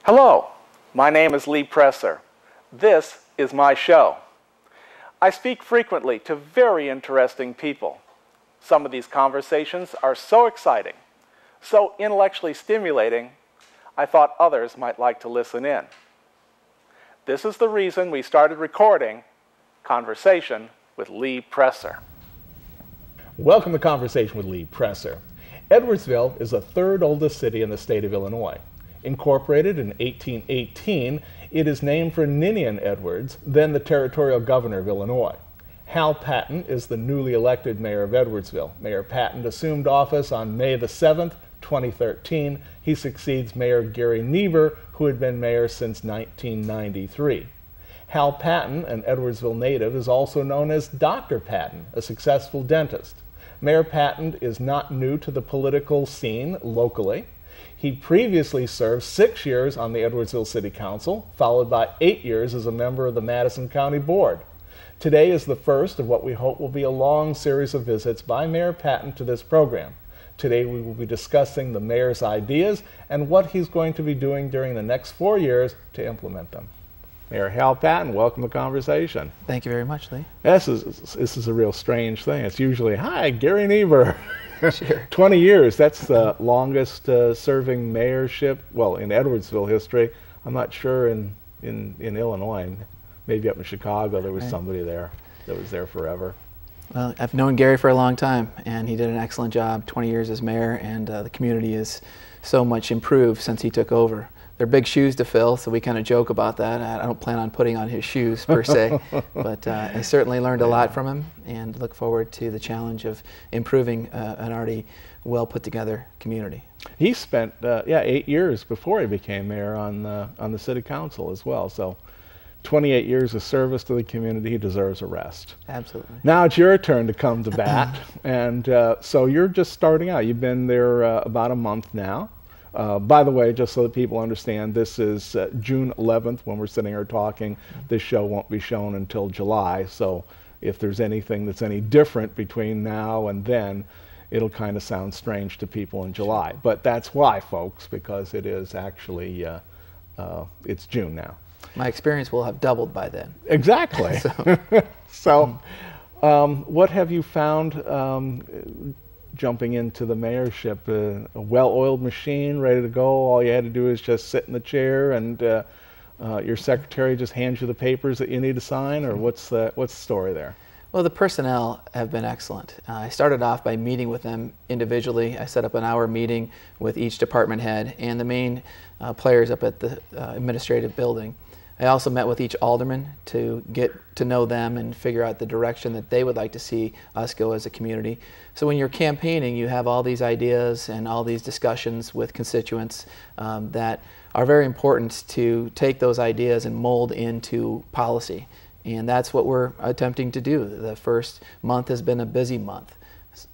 Hello, my name is Lee Presser. This is my show. I speak frequently to very interesting people. Some of these conversations are so exciting, so intellectually stimulating, I thought others might like to listen in. This is the reason we started recording Conversation with Lee Presser. Welcome to Conversation with Lee Presser. Edwardsville is the third oldest city in the state of Illinois. Incorporated in 1818, it is named for Ninian Edwards, then the territorial governor of Illinois. Hal Patton is the newly elected mayor of Edwardsville. Mayor Patton assumed office on May the 7th, 2013. He succeeds Mayor Gary Niebur, who had been mayor since 1993. Hal Patton, an Edwardsville native, is also known as Dr. Patton, a successful dentist. Mayor Patton is not new to the political scene locally. He previously served 6 years on the Edwardsville City Council, followed by 8 years as a member of the Madison County Board. Today is the first of what we hope will be a long series of visits by Mayor Patton to this program. Today we will be discussing the mayor's ideas and what he's going to be doing during the next 4 years to implement them. Mayor Hal Patton, welcome to Conversation. Thank you very much, Lee. This is a real strange thing. It's usually, hi, Gary Niebur. Sure. 20 years, that's the longest serving mayorship, well, in Edwardsville history. I'm not sure in Illinois. Maybe up in Chicago there was somebody there that was there forever. Well, I've known Gary for a long time, and he did an excellent job, 20 years as mayor, and the community is so much improved since he took over. They're big shoes to fill, so we kind of joke about that. I don't plan on putting on his shoes per se, but I certainly learned a lot from him and look forward to the challenge of improving an already well put together community. He spent 8 years before he became mayor on the city council as well. So 28 years of service to the community. He deserves a rest. Absolutely. Now it's your turn to come to bat, and so you're just starting out. You've been there about a month now. By the way, just so that people understand, this is June 11th when we're sitting here talking. This show won't be shown until July, so if there's anything that's any different between now and then, it'll kind of sound strange to people in July. But that's why, folks, because it is actually, it's June now. My experience will have doubled by then. Exactly. So what have you found jumping into the mayorship? A well-oiled machine, ready to go? All you had to do is just sit in the chair and your secretary just hands you the papers that you need to sign, or what's the story there? Well, the personnel have been excellent. I started off by meeting with them individually. I set up an hour meeting with each department head and the main players up at the administrative building. I also met with each alderman to get to know them and figure out the direction that they would like to see us go as a community. So when you're campaigning, you have all these ideas and all these discussions with constituents that are very important to take those ideas and mold into policy. And that's what we're attempting to do. The first month has been a busy month.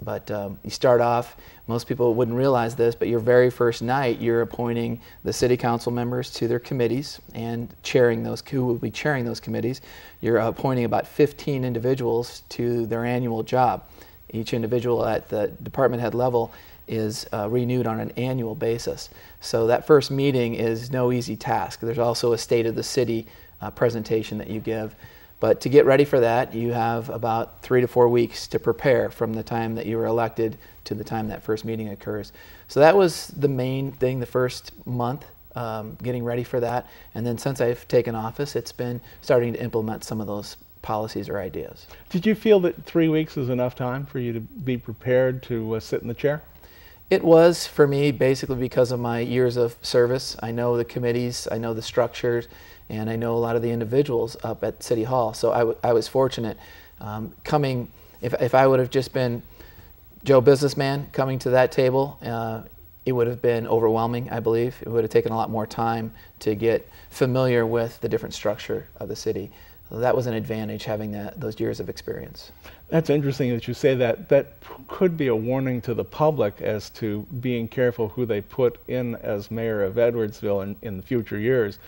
But you start off, most people wouldn't realize this, but your very first night you're appointing the city council members to their committees and chairing those, who will be chairing those committees. You're appointing about 15 individuals to their annual job. Each individual at the department head level is renewed on an annual basis. So that first meeting is no easy task. There's also a state of the city presentation that you give. But to get ready for that, you have about 3 to 4 weeks to prepare from the time that you were elected to the time that first meeting occurs. So that was the main thing the first month, getting ready for that. And then since I've taken office, it's been starting to implement some of those policies or ideas. Did you feel that 3 weeks is enough time for you to be prepared to sit in the chair? It was for me basically because of my years of service. I know the committees, I know the structures, and I know a lot of the individuals up at City Hall. So I was fortunate coming, if I would have just been Joe Businessman coming to that table, it would have been overwhelming, I believe. It would have taken a lot more time to get familiar with the different structure of the city. So that was an advantage, having those years of experience. That's interesting that you say that. That could be a warning to the public as to being careful who they put in as mayor of Edwardsville in the future years.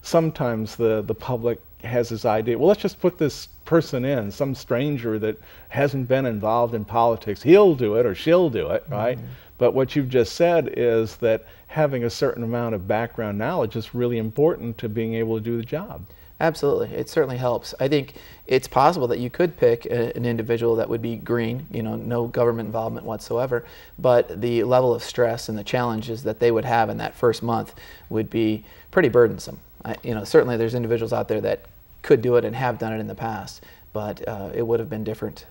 sometimes the public has this idea, well, let's just put this person in, some stranger that hasn't been involved in politics. He'll do it or she'll do it, right? But what you've just said is that having a certain amount of background knowledge is really important to being able to do the job. Absolutely, it certainly helps. I think it's possible that you could pick an individual that would be green, you know, no government involvement whatsoever, but the level of stress and the challenges that they would have in that first month would be pretty burdensome. You know, certainly there's individuals out there that could do it and have done it in the past, but it would have been different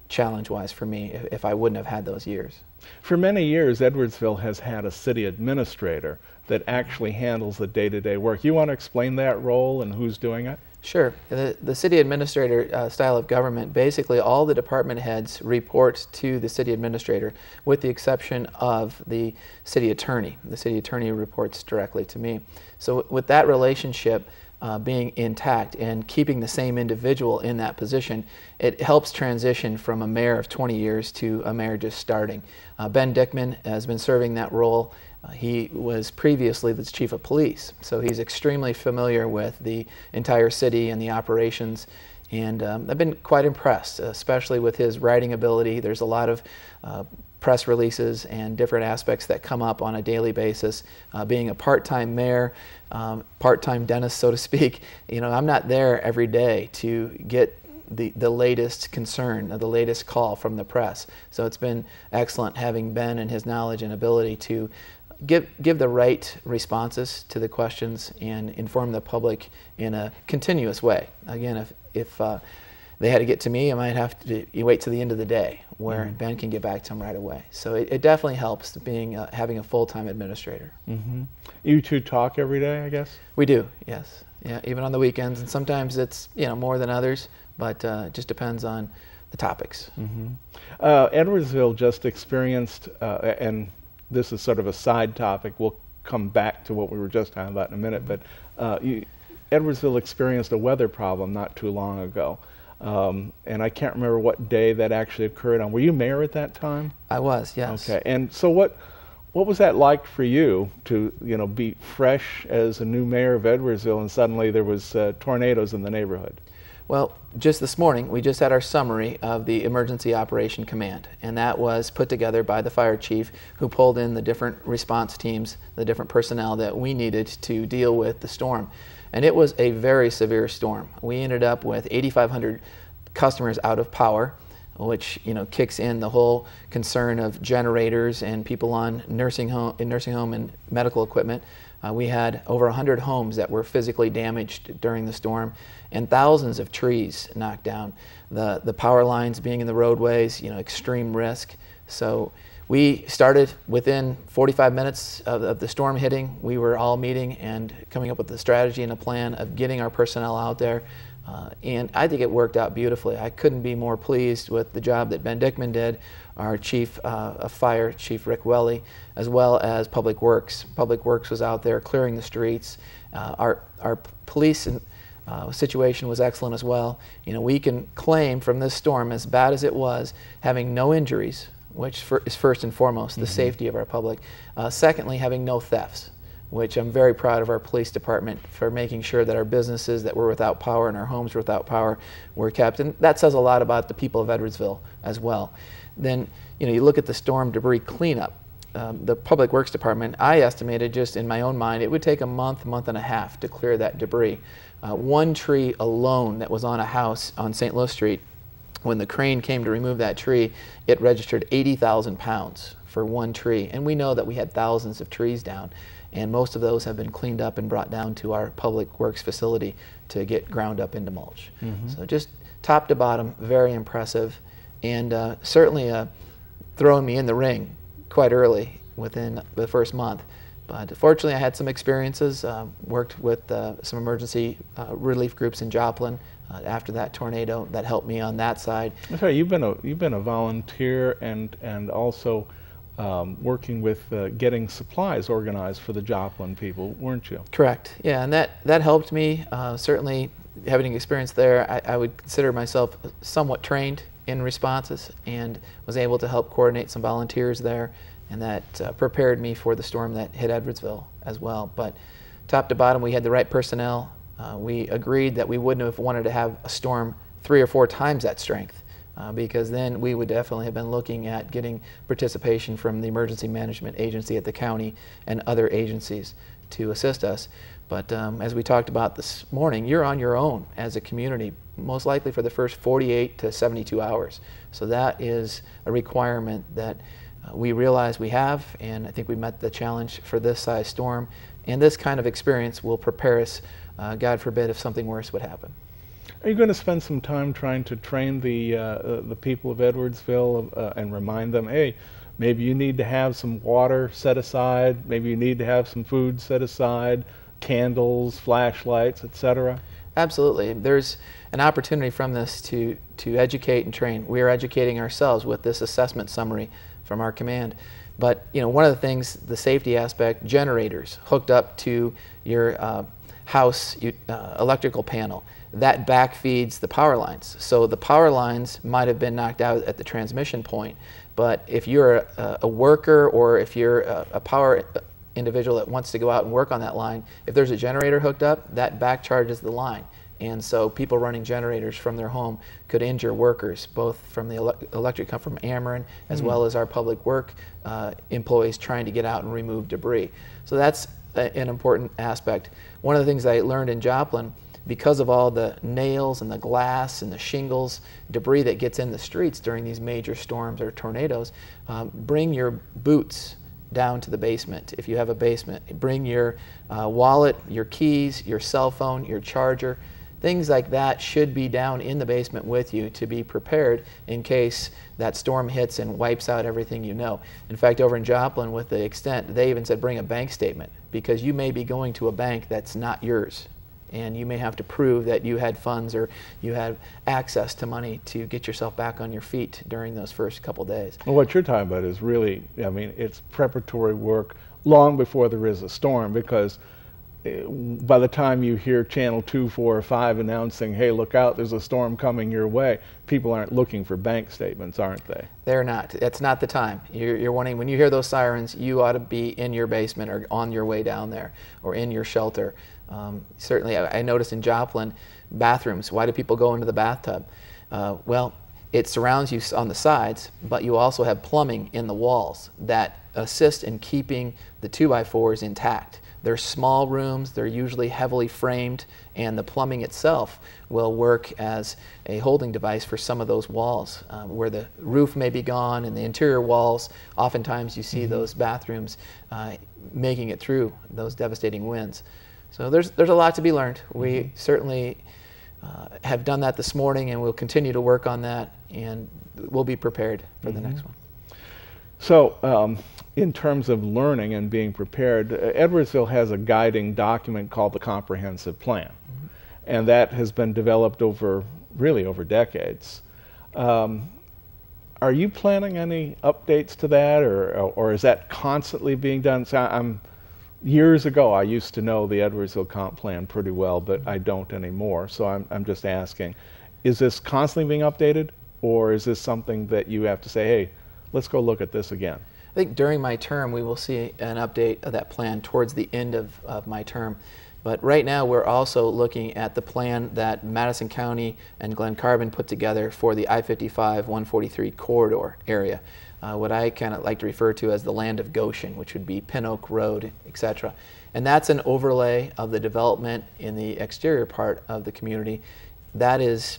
challenge-wise for me if I wouldn't have had those years. For many years, Edwardsville has had a city administrator that actually handles the day-to-day work. You want to explain that role and who's doing it? Sure. The city administrator style of government, basically all the department heads report to the city administrator with the exception of the city attorney. The city attorney reports directly to me. So with that relationship being intact and keeping the same individual in that position, it helps transition from a mayor of 20 years to a mayor just starting. Ben Dickman has been serving that role. He was previously the chief of police, so he's extremely familiar with the entire city and the operations, and I've been quite impressed, especially with his writing ability. There's a lot of press releases and different aspects that come up on a daily basis. Being a part-time mayor, part-time dentist, so to speak, you know, I'm not there every day to get the latest concern, the latest call from the press. So it's been excellent having Ben and his knowledge and ability to give the right responses to the questions and inform the public in a continuous way. Again, if they had to get to me, I might have to wait to the end of the day where Ben can get back to them right away. So it definitely helps being having a full-time administrator. You two talk every day, I guess? We do, yes. Yeah, even on the weekends, and sometimes it's, you know, more than others, but it just depends on the topics. Edwardsville just experienced, and this is sort of a side topic, we'll come back to what we were just talking about in a minute, but Edwardsville experienced a weather problem not too long ago. And I can't remember what day that actually occurred on. Were you mayor at that time? I was, yes. Okay, and so what was that like for you to, you know, be fresh as a new mayor of Edwardsville and suddenly there was tornadoes in the neighborhood? Well, just this morning, we just had our summary of the Emergency Operation Command, and that was put together by the fire chief who pulled in the different response teams, the different personnel that we needed to deal with the storm. And it was a very severe storm. We ended up with 8,500 customers out of power, which, you know, kicks in the whole concern of generators and people on nursing home and medical equipment. We had over 100 homes that were physically damaged during the storm, and thousands of trees knocked down. The power lines being in the roadways, you know, extreme risk. So we started within 45 minutes of the storm hitting. We were all meeting and coming up with a strategy and a plan of getting our personnel out there. And I think it worked out beautifully. I couldn't be more pleased with the job that Ben Dickman did, our chief of fire, Chief Rick Welly, as well as Public Works. Public Works was out there clearing the streets. Our police situation was excellent as well. You know, we can claim from this storm, as bad as it was, having no injuries, which is first and foremost the safety of our public. Secondly, having no thefts, which I'm very proud of our police department for making sure that our businesses that were without power and our homes were without power were kept. And that says a lot about the people of Edwardsville as well. Then, you know, you look at the storm debris cleanup. The Public Works Department, I estimated just in my own mind, it would take a month and a half to clear that debris. One tree alone that was on a house on St. Louis Street, when the crane came to remove that tree, it registered 80,000 pounds for one tree. And we know that we had thousands of trees down, and most of those have been cleaned up and brought down to our Public Works facility to get ground up into mulch. So just top to bottom, very impressive, and certainly throwing me in the ring quite early within the first month. But fortunately, I had some experiences, worked with some emergency relief groups in Joplin after that tornado that helped me on that side. That's right. You've been a volunteer and also working with getting supplies organized for the Joplin people, weren't you? Correct. Yeah, and that helped me. Certainly, having experience there, I would consider myself somewhat trained in responses and was able to help coordinate some volunteers there, and that prepared me for the storm that hit Edwardsville as well. But top to bottom, we had the right personnel. We agreed that we wouldn't have wanted to have a storm 3 or 4 times that strength, because then we would definitely have been looking at getting participation from the Emergency Management Agency at the county and other agencies to assist us. But as we talked about this morning, you're on your own as a community, most likely for the first 48 to 72 hours. So that is a requirement that we realize we have, and I think we met the challenge for this size storm. And this kind of experience will prepare us, God forbid, if something worse would happen. Are you going to spend some time trying to train the people of Edwardsville and remind them, hey, maybe you need to have some water set aside, maybe you need to have some food set aside, candles, flashlights, etc.? Absolutely. There's an opportunity from this to educate and train. We are educating ourselves with this assessment summary from our command. But one of the things, the safety aspect, generators hooked up to your house electrical panel, that backfeeds the power lines. So the power lines might have been knocked out at the transmission point, but if you're a worker or if you're a power individual that wants to go out and work on that line, if there's a generator hooked up, that back charges the line. And so people running generators from their home could injure workers, both from the electric come from Ameren, as well as our public work employees trying to get out and remove debris. So that's an important aspect. One of the things I learned in Joplin, because of all the nails and the glass and the shingles, debris that gets in the streets during these major storms or tornadoes, bring your boots down to the basement if you have a basement. Bring your wallet, your keys, your cell phone, your charger. Things like that should be down in the basement with you to be prepared in case that storm hits and wipes out everything you know. In fact, over in Joplin with the extent, they even said bring a bank statement, because you may be going to a bank that's not yours, and you may have to prove that you had funds or you had access to money to get yourself back on your feet during those first couple days. Well, what you're talking about is really, I mean, it's preparatory work long before there is a storm, because by the time you hear Channel 2, 4, or 5 announcing, hey, look out, there's a storm coming your way, people aren't looking for bank statements, aren't they? They're not. That's not the time. You're wanting, when you hear those sirens, you ought to be in your basement or on your way down there or in your shelter. Certainly, I noticed in Joplin, bathrooms, why do people go into the bathtub? Well, it surrounds you on the sides, but you also have plumbing in the walls that assist in keeping the 2x4s intact. They're small rooms, they're usually heavily framed, and the plumbing itself will work as a holding device for some of those walls where the roof may be gone and the interior walls. Oftentimes you see those bathrooms making it through those devastating winds. So there's a lot to be learned. We certainly have done that this morning, and we'll continue to work on that, and we'll be prepared for the next one. So in terms of learning and being prepared, Edwardsville has a guiding document called the Comprehensive Plan, and that has been developed really over decades. Are you planning any updates to that, or is that constantly being done? So years ago, I used to know the Edwardsville Comp Plan pretty well, but I don't anymore. So I'm just asking, is this constantly being updated, or is this something that you have to say, hey, let's go look at this again? I think during my term, we will see an update of that plan towards the end of my term. But right now, we're also looking at the plan that Madison County and Glen Carbon put together for the I-55-143 corridor area, what I kind of like to refer to as the land of Goshen, which would be Pin Oak Road, etc. And that's an overlay of the development in the exterior part of the community. That is,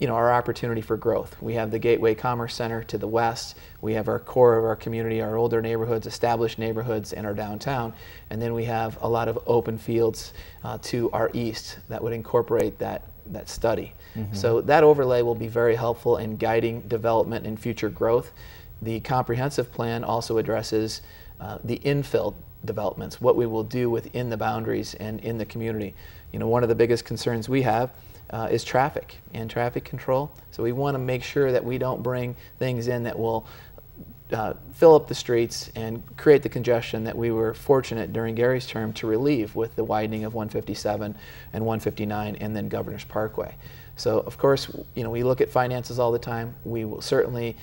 our opportunity for growth. We have the Gateway Commerce Center to the west. We have our core of our community, our older neighborhoods, established neighborhoods, and our downtown. And then we have a lot of open fields to our east that would incorporate that study. So that overlay will be very helpful in guiding development and future growth. The comprehensive plan also addresses the infill developments, what we will do within the boundaries and in the community. One of the biggest concerns we have is traffic and traffic control. So we want to make sure that we don't bring things in that will fill up the streets and create the congestion that we were fortunate during Gary's term to relieve with the widening of 157 and 159 and then Governor's Parkway. So of course, we look at finances all the time. We will certainly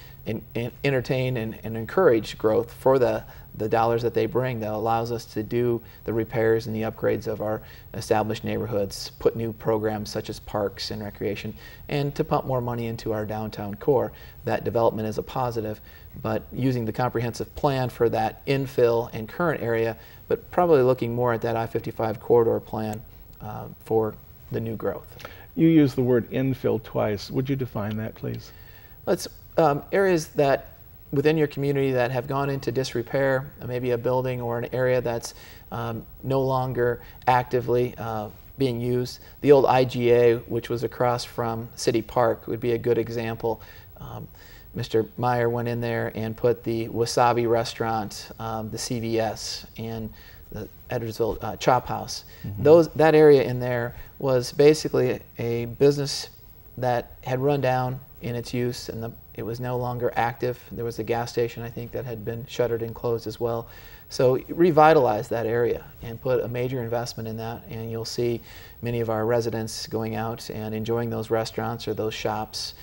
entertain and encourage growth for the the dollars that they bring that allows us to do the repairs and the upgrades of our established neighborhoods, put new programs such as parks and recreation, and to pump more money into our downtown core. That development is a positive, but using the comprehensive plan for that infill and current area, but probably looking more at that I-55 corridor plan for the new growth. You used the word infill twice. Would you define that, please? It's areas that within your community that have gone into disrepair, maybe a building or an area that's no longer actively being used. The old IGA, which was across from City Park, would be a good example. Mr. Meyer went in there and put the Wasabi restaurant, the CVS, and the Edwardsville Chop House. That area in there was basically a business that had run down in its use, and it was no longer active. There was a gas station, I think, that had been shuttered and closed as well. So revitalize that area and put a major investment in that, and you'll see many of our residents going out and enjoying those restaurants or those shops,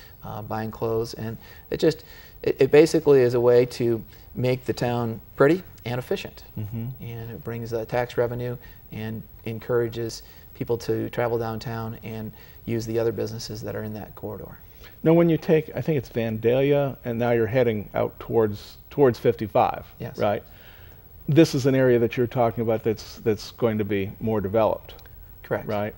buying clothes, and it basically is a way to make the town pretty and efficient. And it brings tax revenue and encourages people to travel downtown and use the other businesses that are in that corridor. Now, when you take, I think it's Vandalia, and now you're heading out towards 55, yes, right? This is an area that you're talking about that's going to be more developed. Correct. Right?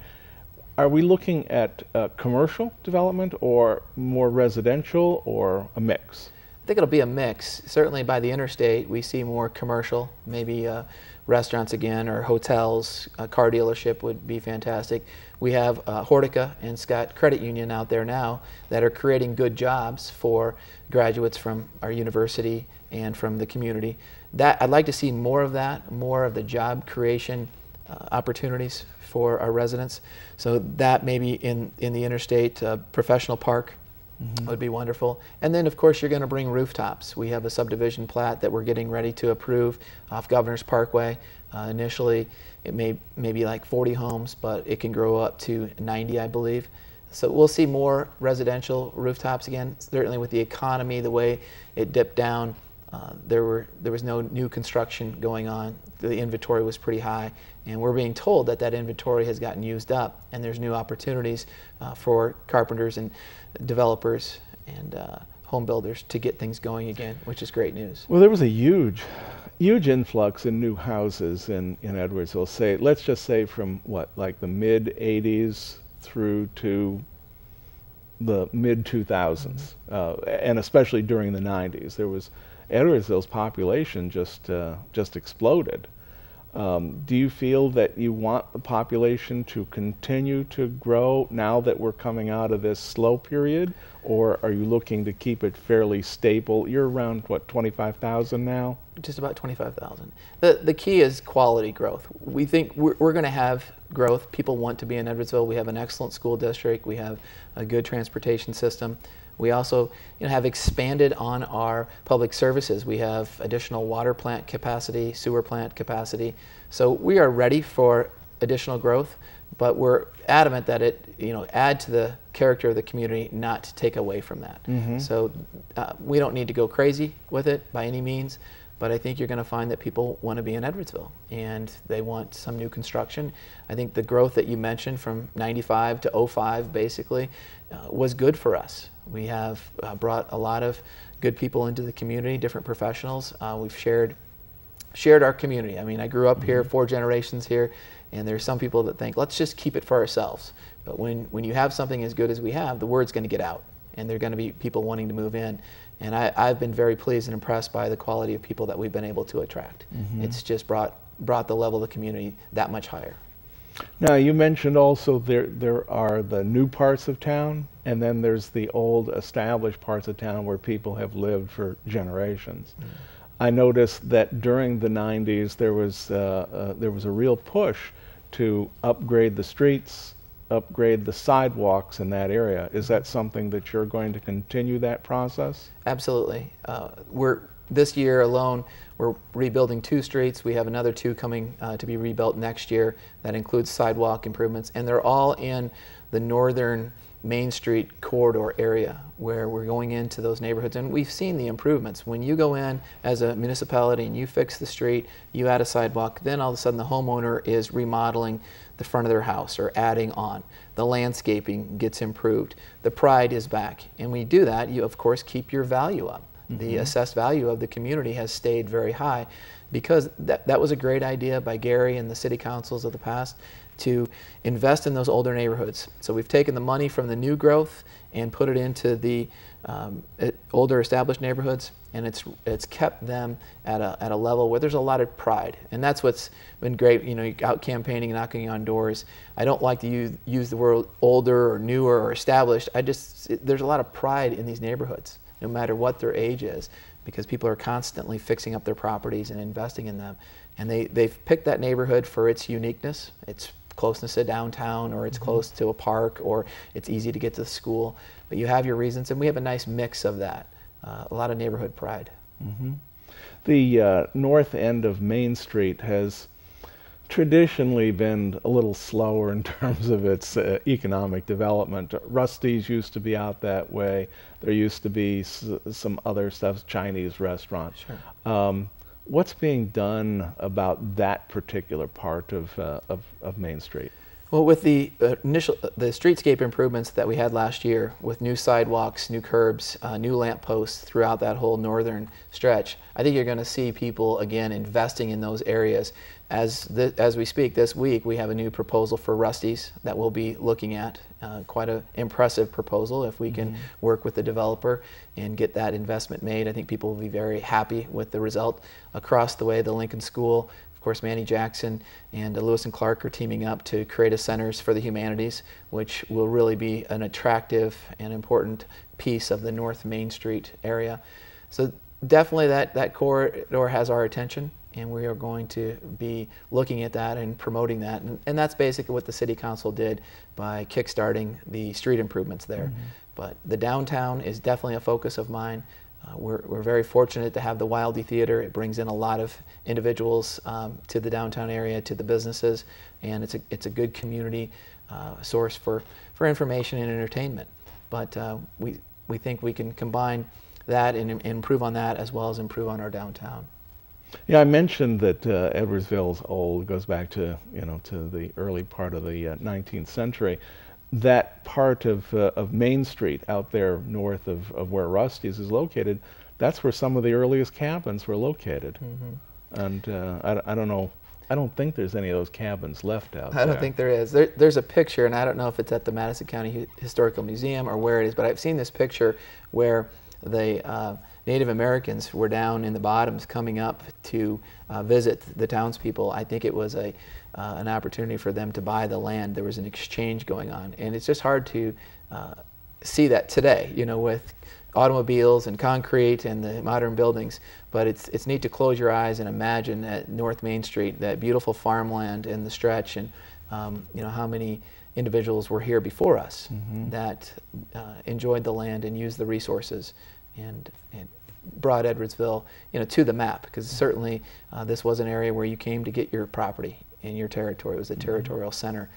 Are we looking at commercial development or more residential or a mix? I think it'll be a mix. Certainly by the interstate, we see more commercial, maybe restaurants again, or hotels. A car dealership would be fantastic. We have Hortica and Scott Credit Union out there now that are creating good jobs for graduates from our university and from the community. I'd like to see more of that, more of the job creation opportunities for our residents. So that maybe in the interstate, professional park would be wonderful. And then of course you're going to bring rooftops. We have a subdivision plat that we're getting ready to approve off Governor's Parkway. Initially it may be like 40 homes, but it can grow up to 90, I believe. So we'll see more residential rooftops again. Certainly with the economy, the way it dipped down, there was no new construction going on. The inventory was pretty high, and we're being told that inventory has gotten used up, and there's new opportunities for carpenters and developers and home builders to get things going again, which is great news. Well, there was a huge influx in new houses in Edwardsville. Let's just say from what, like the mid 80s through to the mid 2000s, and especially during the 90s, Edwardsville's population just exploded. Do you feel that you want the population to continue to grow now that we're coming out of this slow period, or are you looking to keep it fairly stable? You're around, what, 25,000 now? Just about 25,000. The key is quality growth. We think we're going to have growth. People want to be in Edwardsville. We have an excellent school district. We have a good transportation system. We also have expanded on our public services. We have additional water plant capacity, sewer plant capacity. So we are ready for additional growth, but we're adamant that it add to the character of the community, not to take away from that. So we don't need to go crazy with it by any means, but I think you're going to find that people want to be in Edwardsville and they want some new construction. I think the growth that you mentioned from 95 to 05 basically was good for us. We have brought a lot of good people into the community, different professionals. We've shared our community. I mean, I grew up here, 4 generations here, and there's some people that think, let's just keep it for ourselves. But when you have something as good as we have, the word's going to get out, and there are going to be people wanting to move in. And I've been very pleased and impressed by the quality of people that we've been able to attract. It's just brought the level of the community that much higher. Now, you mentioned also there are the new parts of town, and then there's the old established parts of town where people have lived for generations. I noticed that during the 90s there was a real push to upgrade the streets, upgrade the sidewalks in that area. Is that something that you're going to continue that process? Absolutely. This year alone, we're rebuilding 2 streets. We have another 2 coming to be rebuilt next year. That includes sidewalk improvements, and they're all in the northern Main Street corridor area where we're going into those neighborhoods, and we've seen the improvements. When you go in as a municipality and you fix the street, you add a sidewalk, then all of a sudden the homeowner is remodeling the front of their house or adding on. The landscaping gets improved. The pride is back. And when you do that, you of course keep your value up. The assessed value of the community has stayed very high because that was a great idea by Gary and the city councils of the past to invest in those older neighborhoods. So we've taken the money from the new growth and put it into the older established neighborhoods, and it's kept them at a level where there's a lot of pride. And that's what's been great. You know, you're out campaigning, knocking on doors. I don't like to use the word older or newer or established. There's a lot of pride in these neighborhoods, no matter what their age is, because people are constantly fixing up their properties and investing in them. And they've picked that neighborhood for its uniqueness, its closeness to downtown, or it's close to a park, or it's easy to get to the school. But you have your reasons, and we have a nice mix of that. A lot of neighborhood pride. The north end of Main Street has traditionally been a little slower in terms of its economic development. Rusty's used to be out that way. There used to be some other stuff, Chinese restaurant. Sure. What's being done about that particular part of Main Street? Well, with the streetscape improvements that we had last year, with new sidewalks, new curbs, new lamp posts throughout that whole northern stretch, I think you're going to see people again investing in those areas. As we speak this week, we have a new proposal for Rusty's that we'll be looking at. Quite an impressive proposal. If we can work with the developer and get that investment made, I think people will be very happy with the result. Across the way, the Lincoln School, of course, Manny Jackson and Lewis and Clark are teaming up to create a Centers for the Humanities, which will really be an attractive and important piece of the North Main Street area. So definitely that corridor has our attention, and we are going to be looking at that and promoting that. And that's basically what the City Council did by kickstarting the street improvements there. But the downtown is definitely a focus of mine. We're very fortunate to have the Wildy Theater. It brings in a lot of individuals to the downtown area, to the businesses, and it's a good community source for information and entertainment. But we think we can combine that and improve on that, as well as improve on our downtown. Yeah, I mentioned that Edwardsville's old, goes back to to the early part of the 19th century. That part of Main Street out there north of where Rusty's is located, that's where some of the earliest cabins were located. And I don't know, I don't think there's any of those cabins left out there. I don't think there is. There's a picture, and I don't know if it's at the Madison County Historical Museum or where it is, but I've seen this picture where the Native Americans were down in the bottoms coming up to visit the townspeople. I think it was an opportunity for them to buy the land. There was an exchange going on, and it's just hard to see that today, with automobiles and concrete and the modern buildings. But it's neat to close your eyes and imagine at North Main Street, that beautiful farmland and the stretch, and how many individuals were here before us that enjoyed the land and used the resources and brought Edwardsville to the map, because certainly this was an area where you came to get your property in your territory. It was a territorial center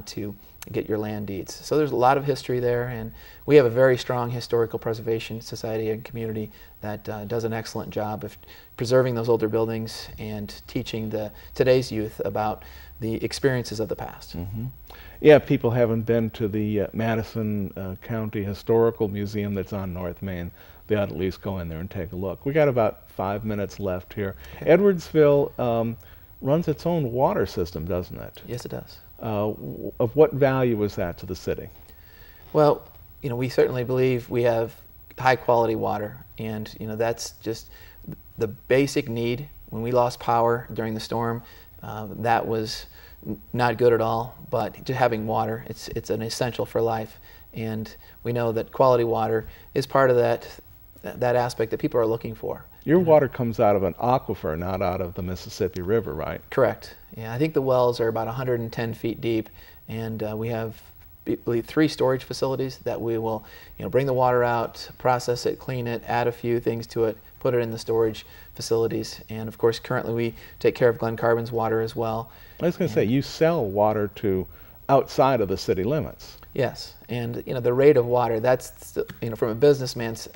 to get your land deeds. So there's a lot of history there, and we have a very strong historical preservation society and community that does an excellent job of preserving those older buildings and teaching today's youth about the experiences of the past. Yeah, people haven't been to the Madison County Historical Museum that's on North Main. They ought to at least go in there and take a look. We got about 5 minutes left here. Okay. Edwardsville runs its own water system, doesn't it? Yes, it does. Of what value is that to the city? Well, we certainly believe we have high quality water, and that's just the basic need. When we lost power during the storm, that was not good at all, but just having water, it's an essential for life, and we know that quality water is part of that aspect that people are looking for. Your water comes out of an aquifer, not out of the Mississippi River, right? Correct. Yeah, I think the wells are about 110 feet deep, and we have, I believe, 3 storage facilities that we will, bring the water out, process it, clean it, add a few things to it, put it in the storage facilities, and of course, currently we take care of Glen Carbon's water as well. I was going to say, you sell water to outside of the city limits. Yes, And the rate of water, that's from a businessman's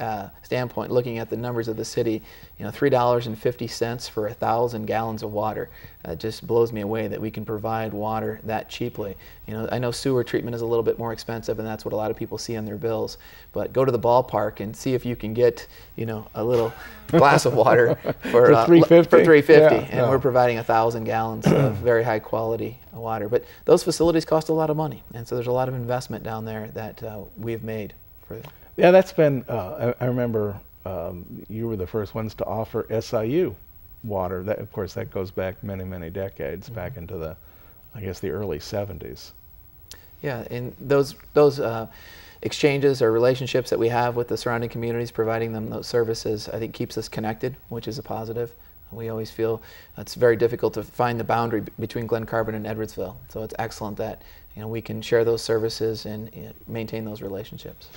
standpoint, looking at the numbers of the city, $3.50 for 1,000 gallons of water. It just blows me away that we can provide water that cheaply. I know sewer treatment is a little bit more expensive, and that's what a lot of people see on their bills. But go to the ballpark and see if you can get a little glass of water for $3.50, and we're providing 1,000 gallons of very high quality water. But those facilities cost a lot of money, and so there's a lot of investment down there that we've made. Yeah, that's been. I remember you were the first ones to offer SIU water. That, of course, that goes back many, many decades, back into the, I guess, the early 70s. Yeah, and those exchanges or relationships that we have with the surrounding communities, providing them those services, I think keeps us connected, which is a positive. We always feel it's very difficult to find the boundary between Glen Carbon and Edwardsville. So it's excellent that we can share those services and maintain those relationships.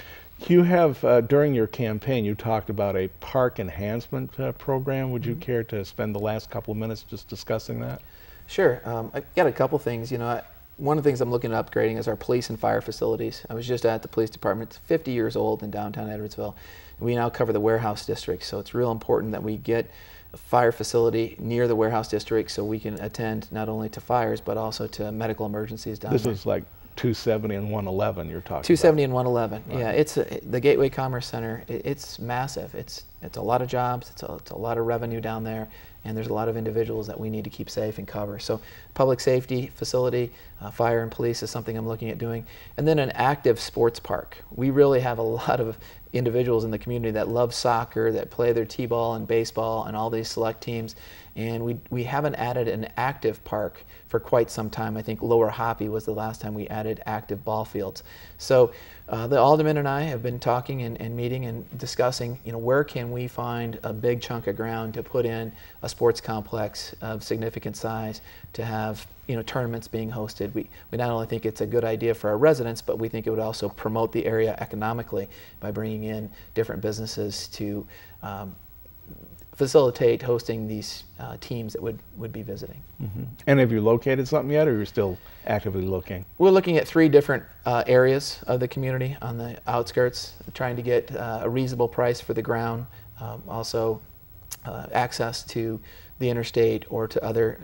You have, during your campaign, you talked about a park enhancement program. Would you care to spend the last couple of minutes just discussing that? Sure. I've got a couple things. One of the things I'm looking at upgrading is our police and fire facilities. I was just at the police department. It's 50 years old in downtown Edwardsville. We now cover the warehouse district, so it's real important that we get a fire facility near the warehouse district so we can attend not only to fires but also to medical emergencies down there. This is like 270 and 111 you're talking 270 about. and 111. Right. Yeah, it's the Gateway Commerce Center. It's massive. It's a lot of jobs. It's a lot of revenue down there, and there's a lot of individuals that we need to keep safe and cover. So public safety facility, fire and police is something I'm looking at doing. And then an active sports park. We really have a lot of individuals in the community that love soccer, that play their t-ball and baseball and all these select teams. And we haven't added an active park for quite some time. I think Lower Hoppy was the last time we added active ball fields. So the alderman and I have been talking and meeting and discussing, where can we find a big chunk of ground to put in a sports complex of significant size to have tournaments being hosted. We not only think it's a good idea for our residents, but we think it would also promote the area economically by bringing in different businesses to facilitate hosting these teams that would be visiting. Mm-hmm. And have you located something yet, or you're still actively looking? We're looking at 3 different areas of the community on the outskirts, trying to get a reasonable price for the ground, also access to the interstate or to other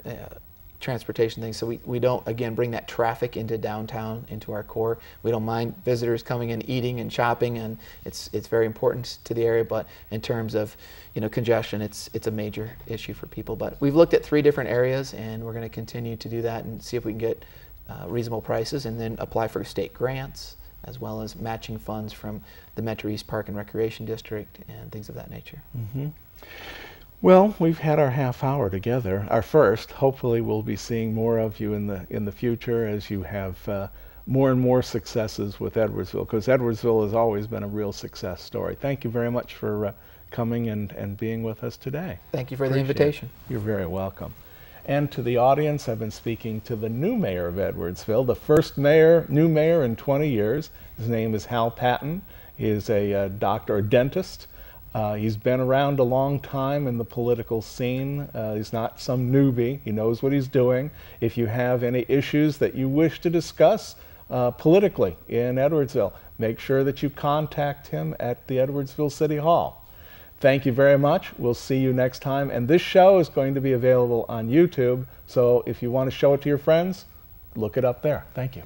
transportation things, so we don't, again, bring that traffic into downtown, into our core. We don't mind visitors coming and eating and shopping, and it's very important to the area, but in terms of congestion, it's a major issue for people. But we've looked at 3 different areas, and we're going to continue to do that and see if we can get reasonable prices, and then apply for state grants as well as matching funds from the Metro East Park and Recreation District and things of that nature. Mm-hmm. Well, we've had our half hour together, our first. Hopefully we'll be seeing more of you in the future as you have more and more successes with Edwardsville, because Edwardsville has always been a real success story. Thank you very much for coming and being with us today. Thank you for the invitation. You're very welcome. And to the audience, I've been speaking to the new mayor of Edwardsville, the first new mayor in 20 years. His name is Hal Patton. He is a doctor, a dentist. He's been around a long time in the political scene. He's not some newbie. He knows what he's doing. If you have any issues that you wish to discuss politically in Edwardsville, make sure that you contact him at the Edwardsville City Hall. Thank you very much. We'll see you next time. And this show is going to be available on YouTube, so if you want to show it to your friends, look it up there. Thank you.